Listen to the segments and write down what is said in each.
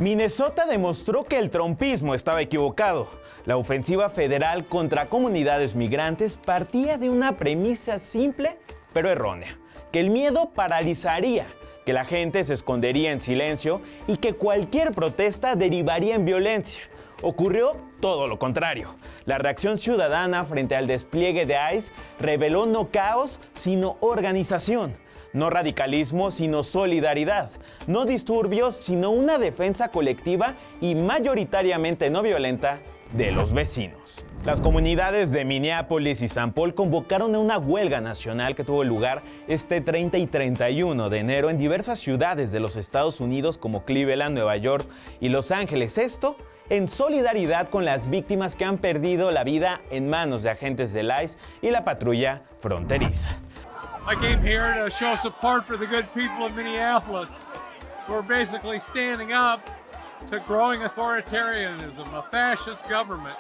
Minnesota demostró que el trumpismo estaba equivocado. La ofensiva federal contra comunidades migrantes partía de una premisa simple pero errónea, que el miedo paralizaría, que la gente se escondería en silencio y que cualquier protesta derivaría en violencia. Ocurrió todo lo contrario. La reacción ciudadana frente al despliegue de ICE reveló no caos, sino organización. No radicalismo, sino solidaridad. No disturbios, sino una defensa colectiva y mayoritariamente no violenta de los vecinos. Las comunidades de Minneapolis y St. Paul convocaron a una huelga nacional que tuvo lugar este 30 y 31 de enero en diversas ciudades de los Estados Unidos como Cleveland, Nueva York y Los Ángeles. Esto en solidaridad con las víctimas que han perdido la vida en manos de agentes del ICE y la patrulla fronteriza. I came here to show support for the good people of Minneapolis who are basically standing up to growing authoritarianism, a fascist government.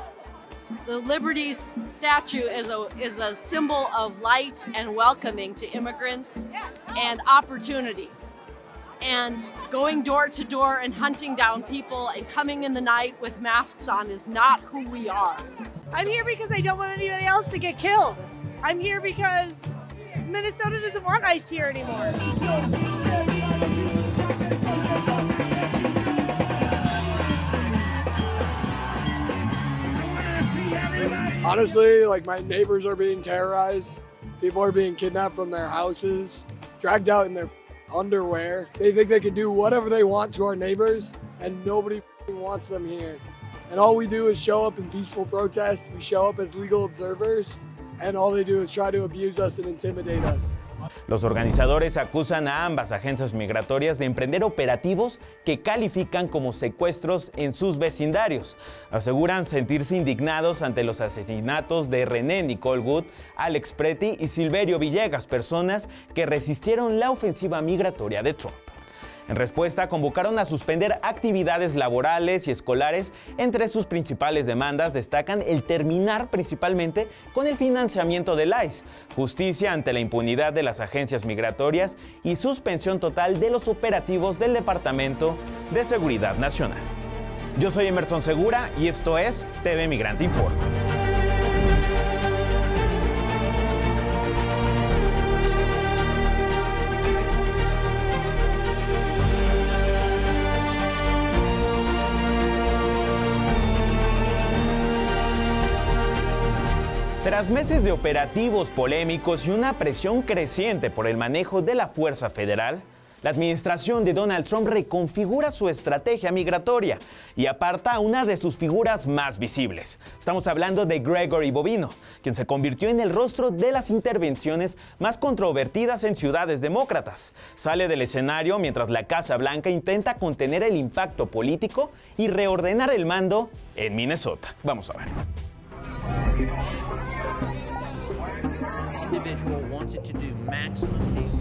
The Liberties statue is a symbol of light and welcoming to immigrants and opportunity. And going door to door and hunting down people and coming in the night with masks on is not who we are. I'm here because I don't want anybody else to get killed. I'm here because Minnesota doesn't want ICE here anymore. Honestly, like my neighbors are being terrorized. People are being kidnapped from their houses, dragged out in their underwear. They think they can do whatever they want to our neighbors, and nobody wants them here. And all we do is show up in peaceful protests. We show up as legal observers, and all they do is try to abuse us and intimidate us. Los organizadores acusan a ambas agencias migratorias de emprender operativos que califican como secuestros en sus vecindarios. Aseguran sentirse indignados ante los asesinatos de René Nicole Wood, Alex Pretty y Silverio Villegas, personas que resistieron la ofensiva migratoria de Trump. En respuesta, convocaron a suspender actividades laborales y escolares. Entre sus principales demandas destacan el terminar principalmente con el financiamiento del ICE, justicia ante la impunidad de las agencias migratorias y suspensión total de los operativos del Departamento de Seguridad Nacional. Yo soy Emerson Segura y esto es TV Migrante Informa. Tras meses de operativos polémicos y una presión creciente por el manejo de la fuerza federal, la administración de Donald Trump reconfigura su estrategia migratoria y aparta a una de sus figuras más visibles. Estamos hablando de Gregory Bobino, quien se convirtió en el rostro de las intervenciones más controvertidas en ciudades demócratas. Sale del escenario mientras la Casa Blanca intenta contener el impacto político y reordenar el mando en Minnesota. Vamos a ver. Individual wanted to do maximum damage.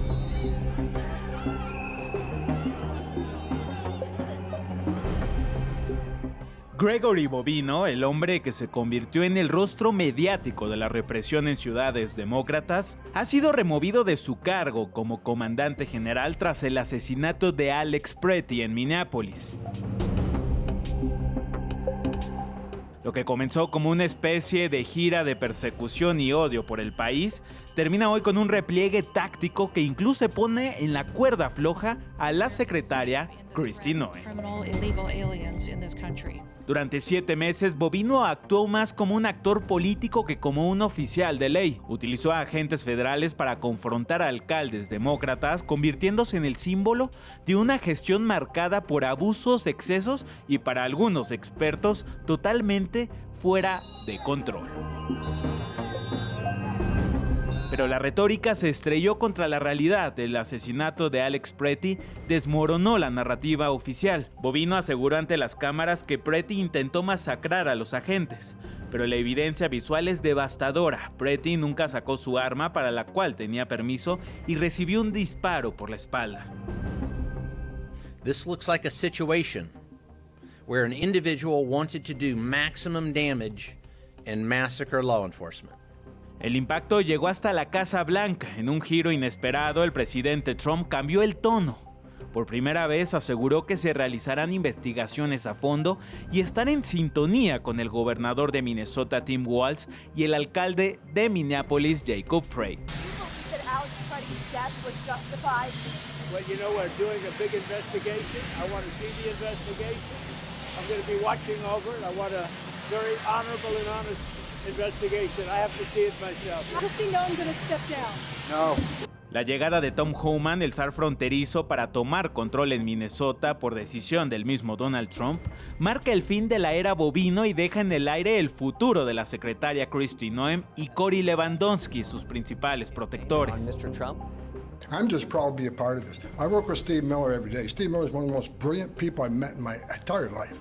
Gregory Bobino, el hombre que se convirtió en el rostro mediático de la represión en ciudades demócratas, ha sido removido de su cargo como comandante general tras el asesinato de Alex Pretty en Minneapolis. Lo que comenzó como una especie de gira de persecución y odio por el país, termina hoy con un repliegue táctico que incluso pone en la cuerda floja a la secretaria Kristi Noem. Durante 7 meses, Bobino actuó más como un actor político que como un oficial de ley. Utilizó a agentes federales para confrontar a alcaldes demócratas, convirtiéndose en el símbolo de una gestión marcada por abusos, excesos y, para algunos expertos, totalmente fuera de control. Pero la retórica se estrelló contra la realidad. El asesinato de Alex Pretty desmoronó la narrativa oficial. Bobino aseguró ante las cámaras que Pretty intentó masacrar a los agentes, pero la evidencia visual es devastadora. Pretty nunca sacó su arma, para la cual tenía permiso, y recibió un disparo por la espalda. This looks like a situation where an individual wanted to do maximum damage and massacre law enforcement. El impacto llegó hasta la Casa Blanca. En un giro inesperado, el presidente Trump cambió el tono. Por primera vez aseguró que se realizarán investigaciones a fondo y estar en sintonía con el gobernador de Minnesota, Tim Walz, y el alcalde de Minneapolis, Jacob Frey. Well, you know, we're doing a big investigation. I want to see the investigation. I'm going to be watching over it. I want a very honorable and honest investigation. I have to see it myself. Honestly, no, I'm going to step down. No. La llegada de Tom Homan, el zar fronterizo, para tomar control en Minnesota por decisión del mismo Donald Trump, marca el fin de la era Bovino y deja en el aire el futuro de la secretaria Kristi Noem y Cory Lewandowski, sus principales protectores. I'm just proud to be a part of this. I work with Steve Miller every day. Steve Miller is one of the most brilliant people I've met in my entire life.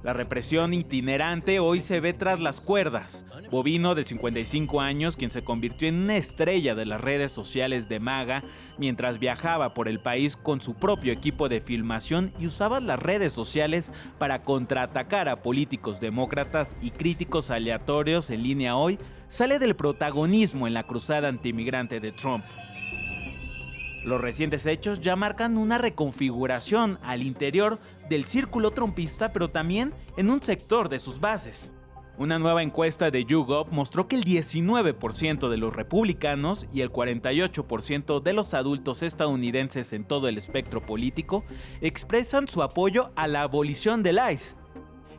La represión itinerante hoy se ve tras las cuerdas. Bovino, de 55 años, quien se convirtió en una estrella de las redes sociales de MAGA, mientras viajaba por el país con su propio equipo de filmación y usaba las redes sociales para contraatacar a políticos demócratas y críticos aleatorios en línea hoy, sale del protagonismo en la cruzada antimigrante de Trump. Los recientes hechos ya marcan una reconfiguración al interior del círculo trumpista, pero también en un sector de sus bases. Una nueva encuesta de YouGov mostró que el 19% de los republicanos y el 48% de los adultos estadounidenses en todo el espectro político expresan su apoyo a la abolición del ICE.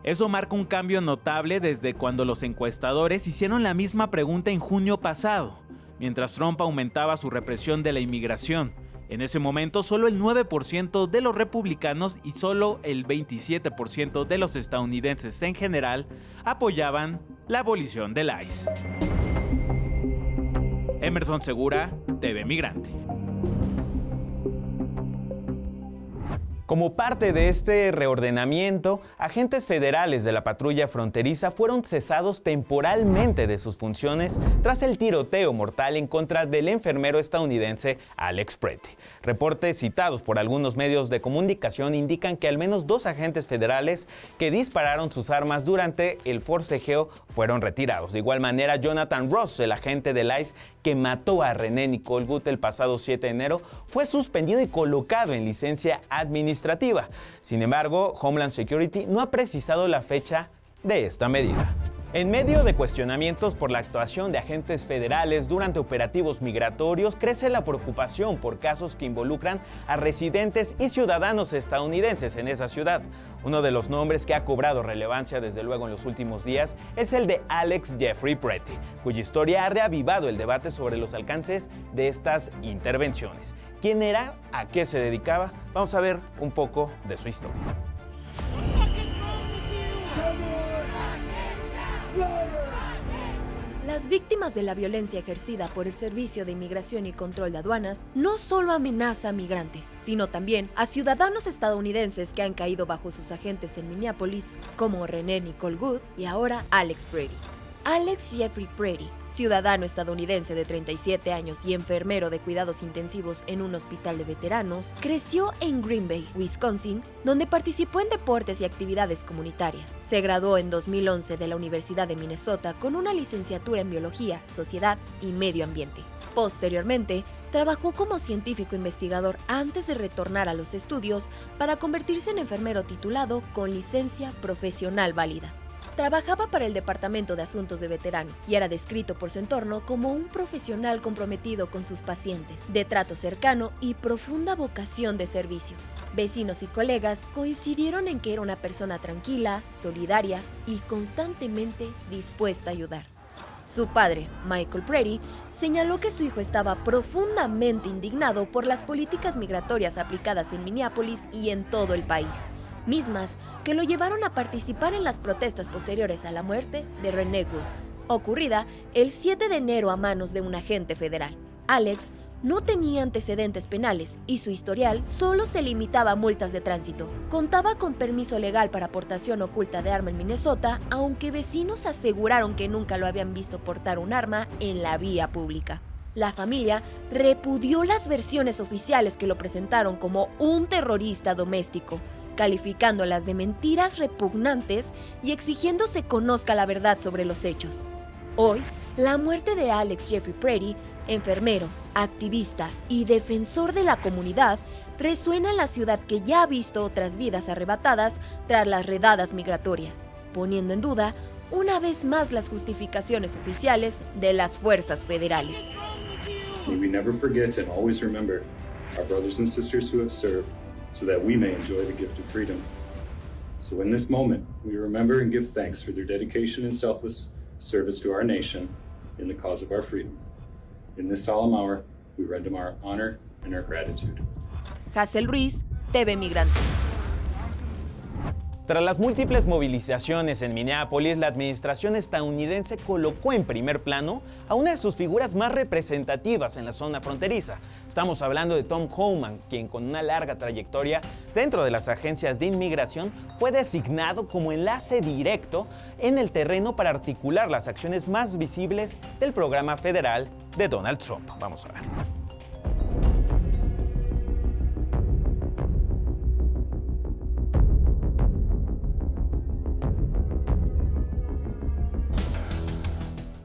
Eso marca un cambio notable desde cuando los encuestadores hicieron la misma pregunta en junio pasado, mientras Trump aumentaba su represión de la inmigración. En ese momento, solo el 9% de los republicanos y solo el 27% de los estadounidenses en general apoyaban la abolición del ICE. Emerson Segura, TV Migrante. Como parte de este reordenamiento, agentes federales de la patrulla fronteriza fueron cesados temporalmente de sus funciones tras el tiroteo mortal en contra del enfermero estadounidense Alex Pretty. Reportes citados por algunos medios de comunicación indican que al menos 2 agentes federales que dispararon sus armas durante el forcejeo fueron retirados. De igual manera, Jonathan Ross, el agente del ICE que mató a René Nicole Good el pasado 7 de enero, fue suspendido y colocado en licencia administrativa. Sin embargo, Homeland Security no ha precisado la fecha de esta medida. En medio de cuestionamientos por la actuación de agentes federales durante operativos migratorios, crece la preocupación por casos que involucran a residentes y ciudadanos estadounidenses en esa ciudad. Uno de los nombres que ha cobrado relevancia desde luego en los últimos días es el de Alex Jeffrey Pretty, cuya historia ha reavivado el debate sobre los alcances de estas intervenciones. ¿Quién era? ¿A qué se dedicaba? Vamos a ver un poco de su historia. Las víctimas de la violencia ejercida por el Servicio de Inmigración y Control de Aduanas no solo amenaza a migrantes, sino también a ciudadanos estadounidenses que han caído bajo sus agentes en Minneapolis, como René Nicole Good y ahora Alex Pretty. Alex Jeffrey Pretty, ciudadano estadounidense de 37 años y enfermero de cuidados intensivos en un hospital de veteranos, creció en Green Bay, Wisconsin, donde participó en deportes y actividades comunitarias. Se graduó en 2011 de la Universidad de Minnesota con una licenciatura en Biología, Sociedad y Medio Ambiente. Posteriormente, trabajó como científico investigador antes de retornar a los estudios para convertirse en enfermero titulado con licencia profesional válida. Trabajaba para el Departamento de Asuntos de Veteranos y era descrito por su entorno como un profesional comprometido con sus pacientes, de trato cercano y profunda vocación de servicio. Vecinos y colegas coincidieron en que era una persona tranquila, solidaria y constantemente dispuesta a ayudar. Su padre, Michael Pretty, señaló que su hijo estaba profundamente indignado por las políticas migratorias aplicadas en Minneapolis y en todo el país, mismas que lo llevaron a participar en las protestas posteriores a la muerte de René Good, ocurrida el 7 de enero a manos de un agente federal. Alex no tenía antecedentes penales y su historial solo se limitaba a multas de tránsito. Contaba con permiso legal para portación oculta de arma en Minnesota, aunque vecinos aseguraron que nunca lo habían visto portar un arma en la vía pública. La familia repudió las versiones oficiales que lo presentaron como un terrorista doméstico, calificándolas de mentiras repugnantes y exigiendo se conozca la verdad sobre los hechos. Hoy, la muerte de Alex Jeffrey Pretty, enfermero, activista y defensor de la comunidad, resuena en la ciudad que ya ha visto otras vidas arrebatadas tras las redadas migratorias, poniendo en duda una vez más las justificaciones oficiales de las fuerzas federales. May we never forget and always remember our brothers and sisters who have served so that we may enjoy the gift of freedom. So in this moment, we remember and give thanks for their dedication and selfless service to our nation in the cause of our freedom. In this solemn hour, we render them our honor and our gratitude. Hazel Ruiz, TV Migrante. Tras las múltiples movilizaciones en Minneapolis, la administración estadounidense colocó en primer plano a una de sus figuras más representativas en la zona fronteriza. Estamos hablando de Tom Homan, quien con una larga trayectoria dentro de las agencias de inmigración fue designado como enlace directo en el terreno para articular las acciones más visibles del programa federal de Donald Trump. Vamos a ver.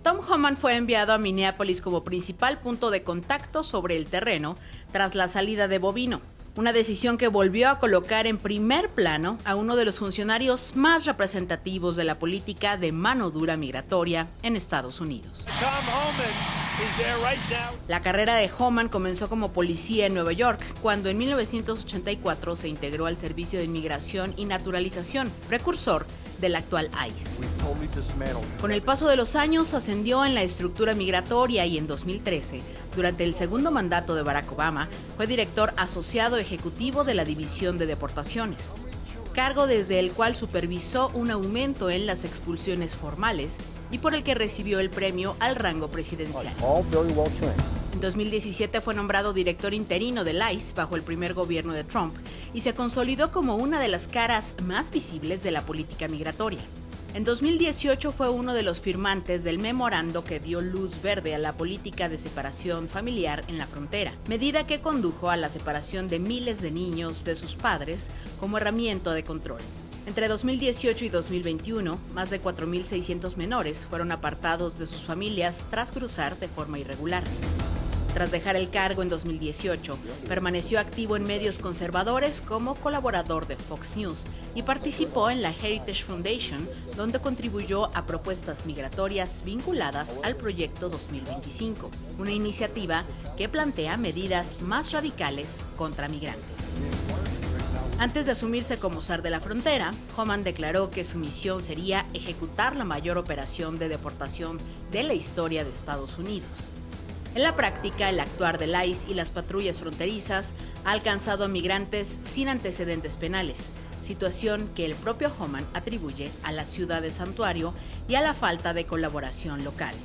Tom Homan fue enviado a Minneapolis como principal punto de contacto sobre el terreno tras la salida de Bovino, una decisión que volvió a colocar en primer plano a uno de los funcionarios más representativos de la política de mano dura migratoria en Estados Unidos. La carrera de Homan comenzó como policía en Nueva York, cuando en 1984 se integró al Servicio de Inmigración y Naturalización, precursor del actual ICE. Con el paso de los años ascendió en la estructura migratoria y en 2013, durante el segundo mandato de Barack Obama, fue director asociado ejecutivo de la División de Deportaciones, cargo desde el cual supervisó un aumento en las expulsiones formales y por el que recibió el premio al rango presidencial. En 2017 fue nombrado director interino del ICE bajo el primer gobierno de Trump y se consolidó como una de las caras más visibles de la política migratoria. En 2018 fue uno de los firmantes del memorando que dio luz verde a la política de separación familiar en la frontera, medida que condujo a la separación de miles de niños de sus padres como herramienta de control. Entre 2018 y 2021, más de 4.600 menores fueron apartados de sus familias tras cruzar de forma irregular. Tras dejar el cargo en 2018, permaneció activo en medios conservadores como colaborador de Fox News y participó en la Heritage Foundation, donde contribuyó a propuestas migratorias vinculadas al Proyecto 2025, una iniciativa que plantea medidas más radicales contra migrantes. Antes de asumirse como zar de la frontera, Homan declaró que su misión sería ejecutar la mayor operación de deportación de la historia de Estados Unidos. En la práctica, el actuar del ICE y las patrullas fronterizas ha alcanzado a migrantes sin antecedentes penales, situación que el propio Homan atribuye a la ciudad de santuario y a la falta de colaboración local.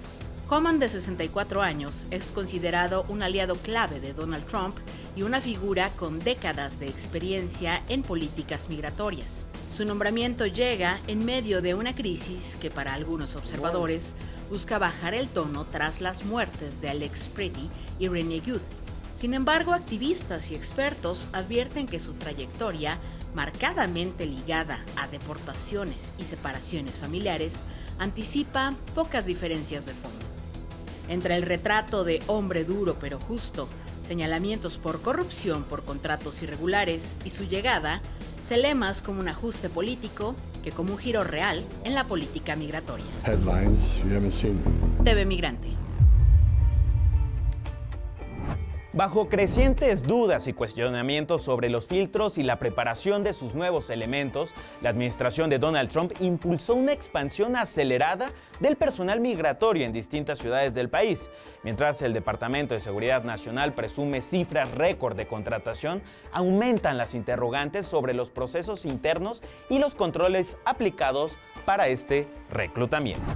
Homan, de 64 años, es considerado un aliado clave de Donald Trump y una figura con décadas de experiencia en políticas migratorias. Su nombramiento llega en medio de una crisis que, para algunos observadores, busca bajar el tono tras las muertes de Alex Pretty y Renee Good. Sin embargo, activistas y expertos advierten que su trayectoria, marcadamente ligada a deportaciones y separaciones familiares, anticipa pocas diferencias de fondo. Entre el retrato de hombre duro pero justo, señalamientos por corrupción por contratos irregulares y su llegada, se lee más como un ajuste político que como un giro real en la política migratoria. Headlines you haven't seen. TV Migrante. Bajo crecientes dudas y cuestionamientos sobre los filtros y la preparación de sus nuevos elementos, la administración de Donald Trump impulsó una expansión acelerada del personal migratorio en distintas ciudades del país. Mientras el Departamento de Seguridad Nacional presume cifras récord de contratación, aumentan las interrogantes sobre los procesos internos y los controles aplicados para este reclutamiento.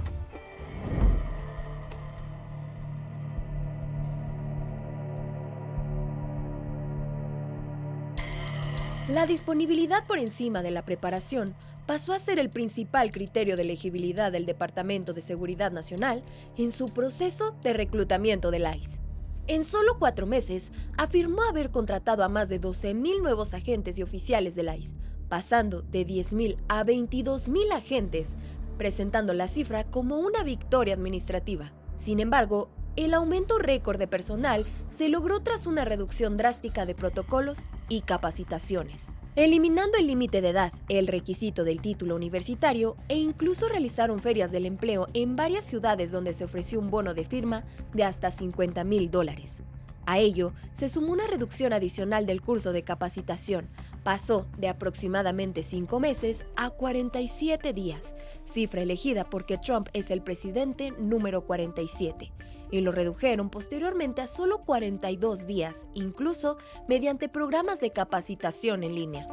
La disponibilidad por encima de la preparación pasó a ser el principal criterio de elegibilidad del Departamento de Seguridad Nacional en su proceso de reclutamiento del ICE. En solo 4 meses, afirmó haber contratado a más de 12,000 nuevos agentes y oficiales del ICE, pasando de 10,000 a 22,000 agentes, presentando la cifra como una victoria administrativa. Sin embargo, El aumento récord de personal se logró tras una reducción drástica de protocolos y capacitaciones, eliminando el límite de edad, el requisito del título universitario e incluso realizaron ferias del empleo en varias ciudades donde se ofreció un bono de firma de hasta $50,000. A ello se sumó una reducción adicional del curso de capacitación. Pasó de aproximadamente 5 meses a 47 días, cifra elegida porque Trump es el presidente número 47, y lo redujeron posteriormente a solo 42 días, incluso mediante programas de capacitación en línea.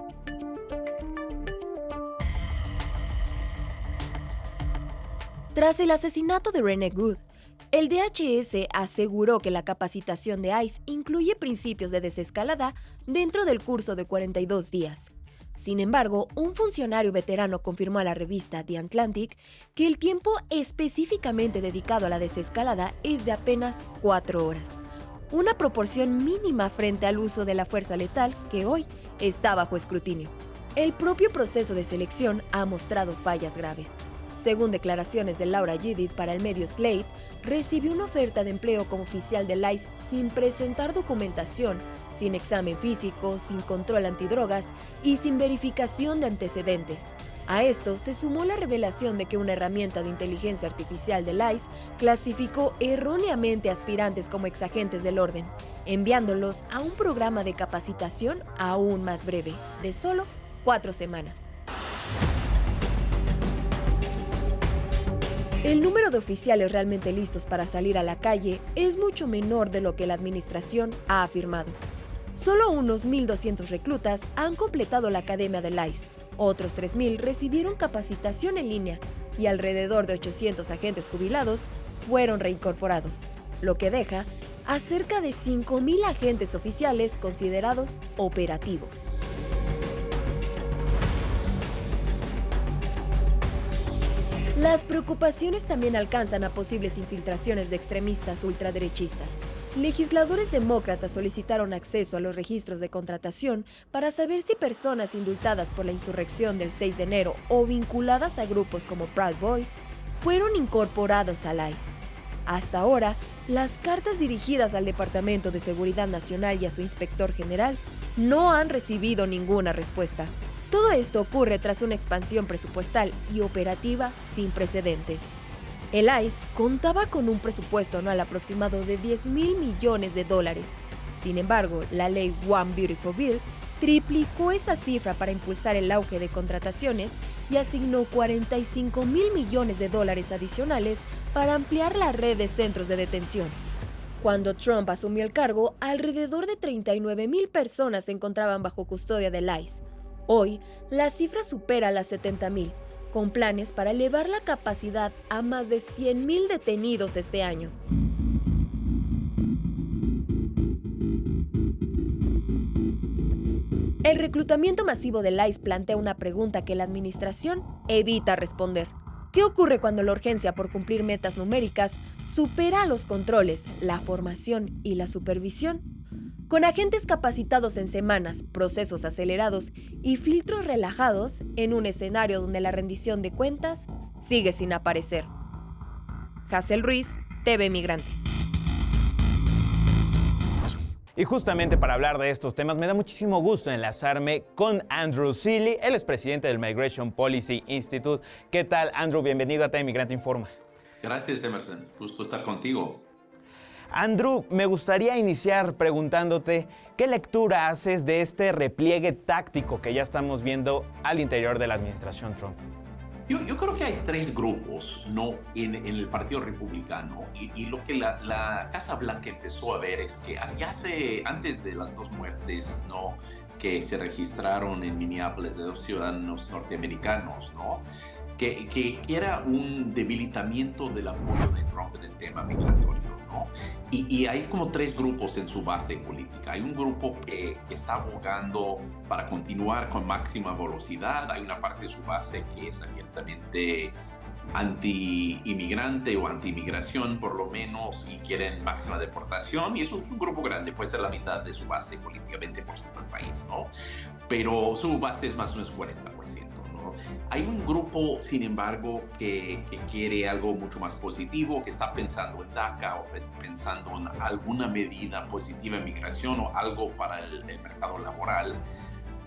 Tras el asesinato de Renee Good, el DHS aseguró que la capacitación de ICE incluye principios de desescalada dentro del curso de 42 días. Sin embargo, un funcionario veterano confirmó a la revista The Atlantic que el tiempo específicamente dedicado a la desescalada es de apenas 4 horas, una proporción mínima frente al uso de la fuerza letal que hoy está bajo escrutinio. El propio proceso de selección ha mostrado fallas graves. Según declaraciones de Laura Judith para el medio Slate, recibió una oferta de empleo como oficial del ICE sin presentar documentación, sin examen físico, sin control antidrogas y sin verificación de antecedentes. A esto se sumó la revelación de que una herramienta de inteligencia artificial del ICE clasificó erróneamente a aspirantes como exagentes del orden, enviándolos a un programa de capacitación aún más breve, de solo 4 semanas. El número de oficiales realmente listos para salir a la calle es mucho menor de lo que la administración ha afirmado. Solo unos 1,200 reclutas han completado la academia del ICE, otros 3,000 recibieron capacitación en línea y alrededor de 800 agentes jubilados fueron reincorporados, lo que deja a cerca de 5,000 agentes oficiales considerados operativos. Las preocupaciones también alcanzan a posibles infiltraciones de extremistas ultraderechistas. Legisladores demócratas solicitaron acceso a los registros de contratación para saber si personas indultadas por la insurrección del 6 de enero o vinculadas a grupos como Proud Boys fueron incorporados al ICE. Hasta ahora, las cartas dirigidas al Departamento de Seguridad Nacional y a su inspector general no han recibido ninguna respuesta. Todo esto ocurre tras una expansión presupuestal y operativa sin precedentes. El ICE contaba con un presupuesto anual aproximado de $10,000 millones. Sin embargo, la ley One Beautiful Bill triplicó esa cifra para impulsar el auge de contrataciones y asignó $45,000 millones adicionales para ampliar la red de centros de detención. Cuando Trump asumió el cargo, alrededor de 39,000 personas se encontraban bajo custodia del ICE. Hoy, la cifra supera las 70,000, con planes para elevar la capacidad a más de 100,000 detenidos este año. El reclutamiento masivo del ICE plantea una pregunta que la administración evita responder. ¿Qué ocurre cuando la urgencia por cumplir metas numéricas supera a los controles, la formación y la supervisión? Con agentes capacitados en semanas, procesos acelerados y filtros relajados en un escenario donde la rendición de cuentas sigue sin aparecer. Hazel Ruiz, TV Migrante. Y justamente para hablar de estos temas me da muchísimo gusto enlazarme con Andrew Seeley, él es presidente del Migration Policy Institute. ¿Qué tal, Andrew? Bienvenido a TV Migrante Informa. Gracias, Emerson. Gusto estar contigo. Andrew, me gustaría iniciar preguntándote qué lectura haces de este repliegue táctico que ya estamos viendo al interior de la administración Trump. Yo creo que hay 3 grupos, ¿no? en el Partido Republicano y lo que la Casa Blanca empezó a ver es que antes de las 2 muertes, ¿no?, que se registraron en Minneapolis de 2 ciudadanos norteamericanos, ¿no?, que era un debilitamiento del apoyo de Trump en el tema migratorio, ¿no? Y hay como 3 grupos en su base política. Hay un grupo que está abogando para continuar con máxima velocidad. Hay una parte de su base que es abiertamente anti-inmigrante o anti-inmigración, por lo menos, y quieren máxima deportación. Y eso es un grupo grande, puede ser la mitad de su base política, 20% del país, ¿no? Pero su base es más o menos 40%. Hay un grupo, sin embargo, que quiere algo mucho más positivo, que está pensando en DACA o pensando en alguna medida positiva en migración o algo para el mercado laboral,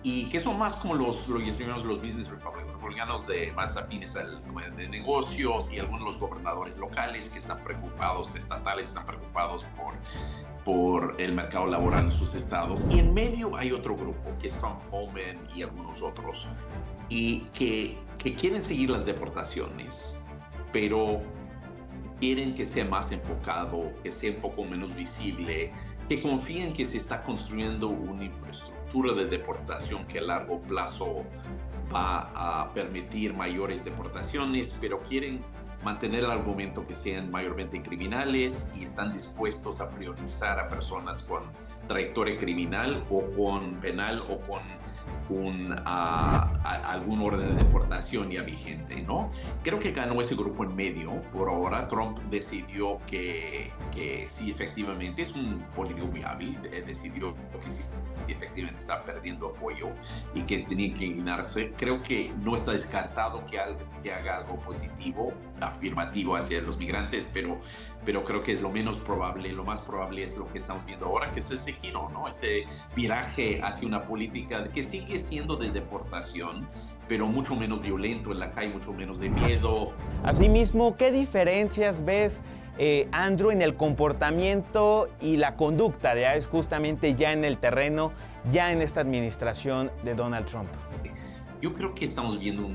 y que son más como los business republicanos más afines de negocios, y algunos de los gobernadores locales que están preocupados, estatales, están preocupados por el mercado laboral en sus estados. Y en medio hay otro grupo, que es Trump Homan y algunos otros, y que quieren seguir las deportaciones, pero quieren que sea más enfocado, que sea un poco menos visible, que confíen que se está construyendo una infraestructura de deportación que a largo plazo va a permitir mayores deportaciones, pero quieren mantener el argumento que sean mayormente criminales y están dispuestos a priorizar a personas con trayectoria criminal o con penal o con algún orden de deportación ya vigente, ¿no? Creo que ganó ese grupo en medio. Por ahora, Trump decidió que sí, efectivamente, es un político viable, decidió que sí, efectivamente está perdiendo apoyo y que tenía que inclinarse. Creo que no está descartado que haga algo positivo, afirmativo hacia los migrantes, pero creo que es lo menos probable. Lo más probable es lo que estamos viendo ahora, que es ese giro, ¿no? Ese viraje hacia una política que sigue siendo de deportación, pero mucho menos violento en la calle, mucho menos de miedo. Asimismo, ¿qué diferencias ves, Andrew, en el comportamiento y la conducta de ICE justamente ya en el terreno, ya en esta administración de Donald Trump? Yo creo que estamos viendo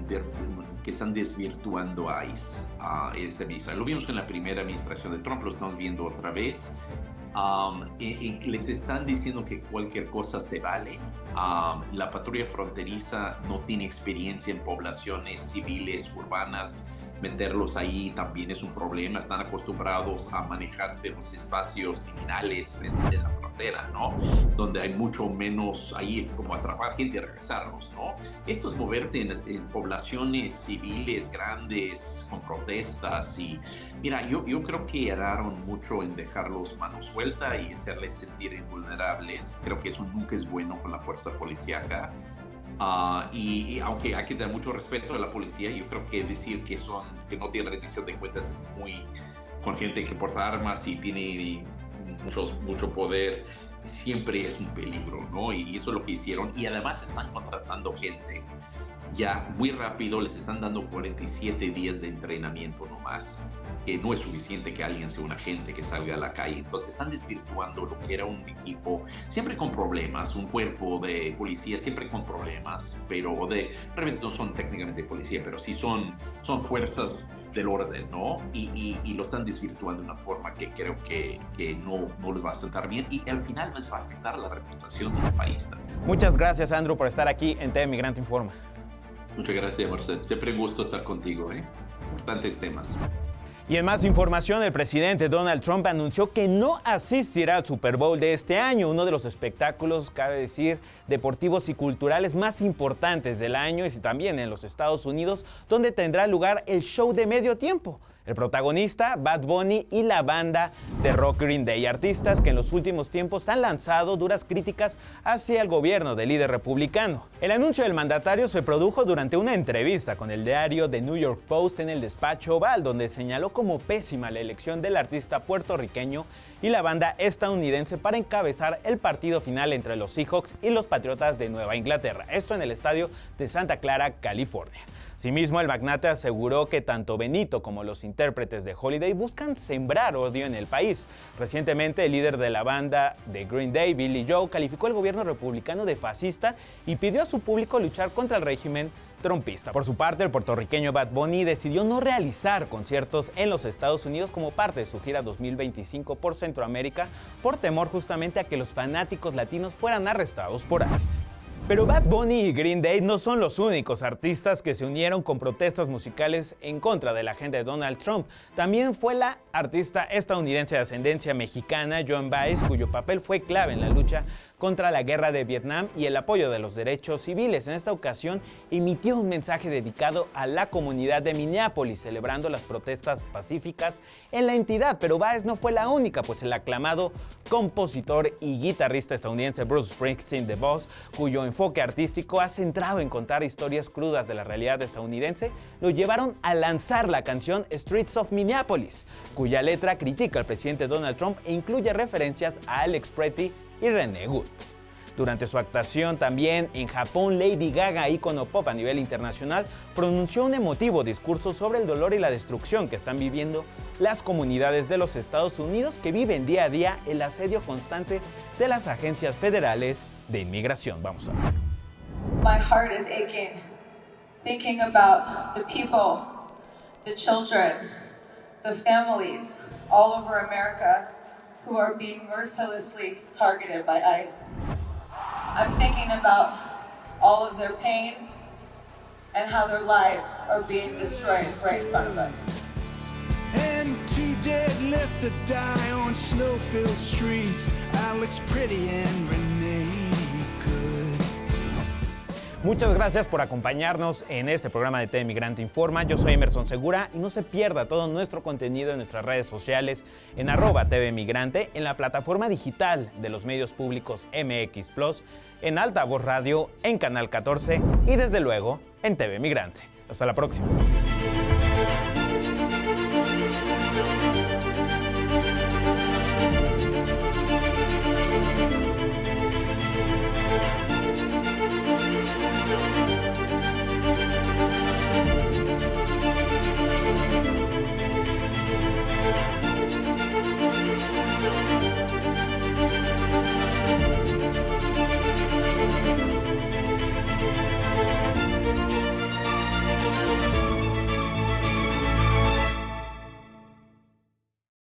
que están desvirtuando a ICE. Lo vimos en la primera administración de Trump, lo estamos viendo otra vez. Les están diciendo que cualquier cosa se vale. La patrulla fronteriza no tiene experiencia en poblaciones civiles, urbanas. Meterlos ahí también es un problema. Están acostumbrados a manejarse los espacios criminales en la frontera, ¿no? Donde hay mucho menos ahí como atrapar gente y regresarlos, ¿no? Esto es moverte en poblaciones civiles grandes con protestas y mira, yo creo que erraron mucho en dejarlos mano suelta y hacerles sentir invulnerables. Creo que eso nunca es bueno con la fuerza policíaca. Y aunque hay que tener mucho respeto a la policía, yo creo que decir que no tienen rendición de cuentas con gente que porta armas y tiene mucho poder, siempre es un peligro, ¿no? Y eso es lo que hicieron. Y además están contratando gente ya muy rápido, les están dando 47 días de entrenamiento nomás, que no es suficiente que alguien sea un agente que salga a la calle. Entonces están desvirtuando lo que era un equipo siempre con problemas, un cuerpo de policía siempre con problemas, pero realmente no son técnicamente policía, pero sí son fuerzas del orden, ¿no? Y lo están desvirtuando de una forma que creo que no les va a sentar bien y al final les va a afectar la reputación del país. Muchas gracias, Andrew, por estar aquí en TV Migrante Informa. Muchas gracias, Marcel. Siempre un gusto estar contigo, ¿eh? Importantes temas. Y en más información, el presidente Donald Trump anunció que no asistirá al Super Bowl de este año, uno de los espectáculos, cabe decir, deportivos y culturales más importantes del año y también en los Estados Unidos, donde tendrá lugar el show de medio tiempo. El protagonista, Bad Bunny y la banda de rock Green Day, artistas que en los últimos tiempos han lanzado duras críticas hacia el gobierno del líder republicano. El anuncio del mandatario se produjo durante una entrevista con el diario The New York Post en el despacho Oval, donde señaló como pésima la elección del artista puertorriqueño y la banda estadounidense para encabezar el partido final entre los Seahawks y los Patriotas de Nueva Inglaterra, esto en el estadio de Santa Clara, California. Asimismo, el magnate aseguró que tanto Benito como los intérpretes de Holiday buscan sembrar odio en el país. Recientemente, el líder de la banda de Green Day, Billy Joe, calificó al gobierno republicano de fascista y pidió a su público luchar contra el régimen trumpista. Por su parte, el puertorriqueño Bad Bunny decidió no realizar conciertos en los Estados Unidos como parte de su gira 2025 por Centroamérica, por temor justamente a que los fanáticos latinos fueran arrestados por ICE. Pero Bad Bunny y Green Day no son los únicos artistas que se unieron con protestas musicales en contra de la agenda de Donald Trump. También fue la artista estadounidense de ascendencia mexicana, Joan Baez, cuyo papel fue clave en la lucha contra la guerra de Vietnam y el apoyo de los derechos civiles. En esta ocasión emitió un mensaje dedicado a la comunidad de Minneapolis, celebrando las protestas pacíficas en la entidad. Pero Baez no fue la única, pues el aclamado compositor y guitarrista estadounidense Bruce Springsteen, The Boss, cuyo enfoque artístico ha centrado en contar historias crudas de la realidad estadounidense, lo llevaron a lanzar la canción Streets of Minneapolis, cuya letra critica al presidente Donald Trump e incluye referencias a Alex Pretty y Renee Wood. Durante su actuación también en Japón, Lady Gaga, ícono pop a nivel internacional, pronunció un emotivo discurso sobre el dolor y la destrucción que están viviendo las comunidades de los Estados Unidos, que viven día a día el asedio constante de las agencias federales de inmigración. Vamos a ver. My heart is aching, thinking about the people, the children, the families all over America who are being mercilessly targeted by ICE. I'm thinking about all of their pain and how their lives are being destroyed right in front of us. And 2 dead left to die on snow-filled streets, Alex Pretty and Renee Good. Muchas gracias por acompañarnos en este programa de TV Migrante Informa. Yo soy Emerson Segura y no se pierda todo nuestro contenido en nuestras redes sociales en @TV Migrante, en la plataforma digital de los medios públicos MX Plus, en Altavoz Radio, en Canal 14 y desde luego en TV Migrante. Hasta la próxima.